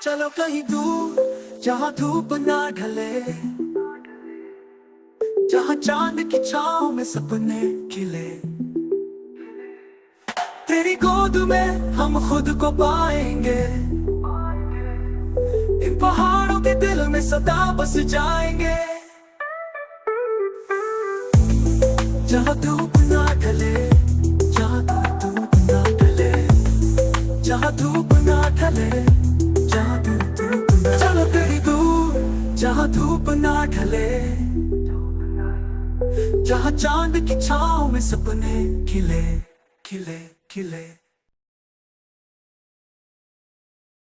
चलो कहीं दूर जहाँ धूप ना ढले, जहाँ चांद की छाँव में सपने खिले। तेरी गोद में हम खुद को पाएंगे, इन पहाड़ों के दिल में सदा बस जाएंगे। जहाँ धूप ना ढले, जहाँ धूप ना ढले, जहाँ धूप ना ढले, जहाँ धूप ना, चलो तेरी दूर जहाँ धूप ना ढले, जहाँ चांद की छाँव में सपने खिले खिले खिले।